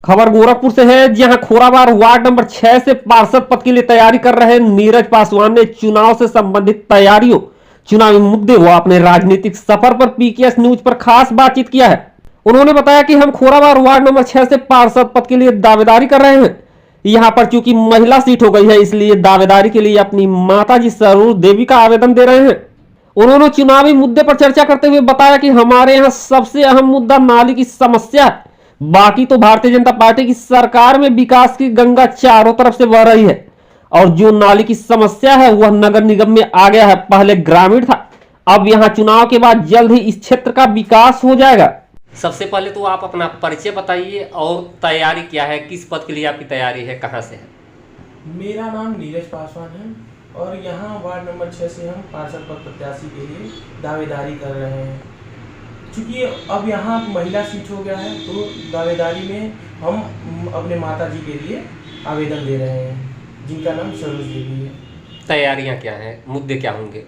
खबर गोरखपुर से है, जहां खोराबार वार्ड नंबर 6 से पार्षद पद के लिए तैयारी कर रहे नीरज पासवान ने चुनाव से संबंधित तैयारियों, चुनावी मुद्दे व अपने राजनीतिक सफर पर पीकेएस न्यूज पर खास बातचीत किया है। उन्होंने बताया कि हम खोराबार वार्ड नंबर 6 से पार्षद पद के लिए दावेदारी कर रहे हैं। यहां पर चूंकि महिला सीट हो गई है, इसलिए दावेदारी के लिए अपनी माताजी सरूर देवी का आवेदन दे रहे हैं। उन्होंने चुनावी मुद्दे पर चर्चा करते हुए बताया कि हमारे यहाँ सबसे अहम मुद्दा नाली की समस्या है। बाकी तो भारतीय जनता पार्टी की सरकार में विकास की गंगा चारों तरफ से बह रही है और जो नाली की समस्या है वह नगर निगम में आ गया है। पहले ग्रामीण था, अब यहाँ चुनाव के बाद जल्द ही इस क्षेत्र का विकास हो जाएगा। सबसे पहले तो आप अपना परिचय बताइए और तैयारी क्या है, किस पद के लिए आपकी तैयारी है, कहाँ से है? मेरा नाम नीरज पासवान है और यहाँ वार्ड नंबर 6 से हम पार्षद पद प्रत्याशी के लिए दावेदारी कर रहे हैं। चूँकि अब यहाँ महिला सीट हो गया है तो दावेदारी में हम अपने माताजी के लिए आवेदन दे रहे हैं, जिनका नाम सरोज देवी है। तैयारियाँ क्या हैं, मुद्दे क्या होंगे?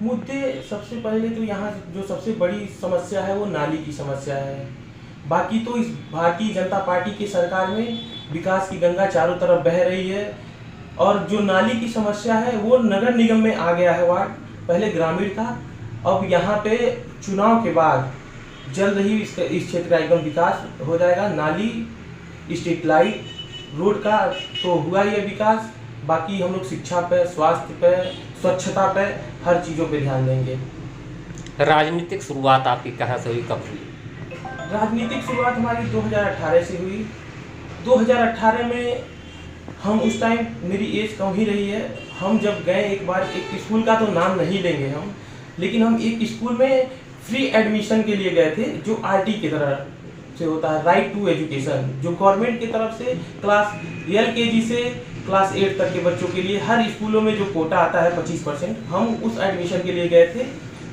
मुद्दे सबसे पहले तो यहाँ जो सबसे बड़ी समस्या है वो नाली की समस्या है। बाकी तो इस भारतीय जनता पार्टी की सरकार में विकास की गंगा चारों तरफ बह रही है और जो नाली की समस्या है वो नगर निगम में आ गया है वार्ड, पहले ग्रामीण था। अब यहाँ पे चुनाव के बाद जल्द ही इस क्षेत्र का एकदम विकास हो जाएगा। नाली, स्ट्रीट लाइट, रोड का तो हुआ ही है विकास, बाकी हम लोग शिक्षा पे, स्वास्थ्य पे, स्वच्छता पे, हर चीज़ों पे ध्यान देंगे। राजनीतिक शुरुआत आपकी कहाँ से हुई, कब हुई? राजनीतिक शुरुआत हमारी 2018 से हुई। 2018 में हम उस टाइम मेरी एज कम ही रही है। हम जब गए एक बार, एक स्कूल का तो नाम नहीं लेंगे हम, लेकिन हम एक स्कूल में फ्री एडमिशन के लिए गए थे, जो आरटी की तरह से होता है, राइट टू एजुकेशन, जो गवर्नमेंट की तरफ से क्लास LKG से क्लास 8 तक के बच्चों के लिए हर स्कूलों में जो कोटा आता है 25%, हम उस एडमिशन के लिए गए थे।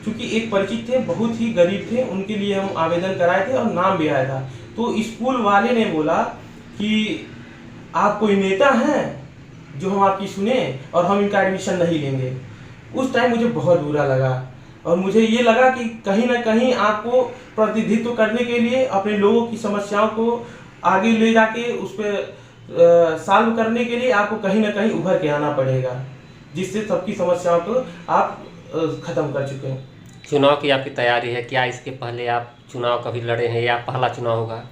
क्योंकि एक परिचित थे, बहुत ही गरीब थे, उनके लिए हम आवेदन कराए थे और नाम भी आया था। तो स्कूल वाले ने बोला कि आप कोई नेता हैं जो हम आपकी सुने और हम इनका एडमिशन नहीं लेंगे। उस टाइम मुझे बहुत बुरा लगा और मुझे ये लगा कि कहीं ना कहीं आपको प्रतिनिधित्व करने के लिए अपने लोगों की समस्याओं को आगे ले जाके उस पर सॉल्व करने के लिए आपको कहीं ना कहीं उभर के आना पड़ेगा, जिससे सबकी समस्याओं को आप ख़त्म कर चुके हैं। चुनाव की आपकी तैयारी है क्या? इसके पहले आप चुनाव कभी लड़े हैं या पहला चुनाव होगा?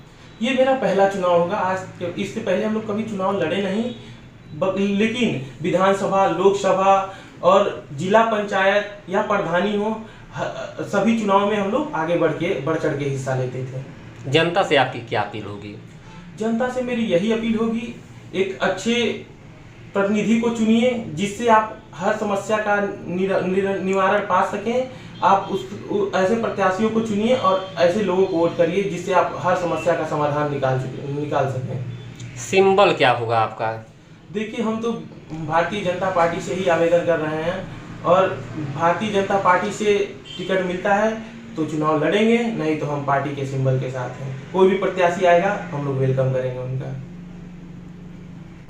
ये मेरा पहला चुनाव होगा। आज इससे पहले हम लोग कभी चुनाव लड़े नहीं, लेकिन विधानसभा, लोकसभा और जिला पंचायत या प्रधानी हो, सभी चुनाव में हम लोग आगे बढ़ चढ़ के हिस्सा लेते थे। जनता से आपकी क्या अपील होगी? जनता से मेरी यही अपील होगी, एक अच्छे प्रतिनिधि को चुनिए जिससे आप हर समस्या का निवारण पा सकें। आप ऐसे प्रत्याशियों को चुनिए और ऐसे लोगों को वोट करिए जिससे आप हर समस्या का समाधान निकाल सकें। सिंबल क्या होगा आपका? देखिए, हम तो भारतीय जनता पार्टी से ही आवेदन कर रहे हैं और भारतीय जनता पार्टी से टिकट मिलता है तो चुनाव लड़ेंगे, नहीं तो हम पार्टी के सिंबल के साथ हैं। कोई भी प्रत्याशी आएगा हम लोग वेलकम करेंगे उनका।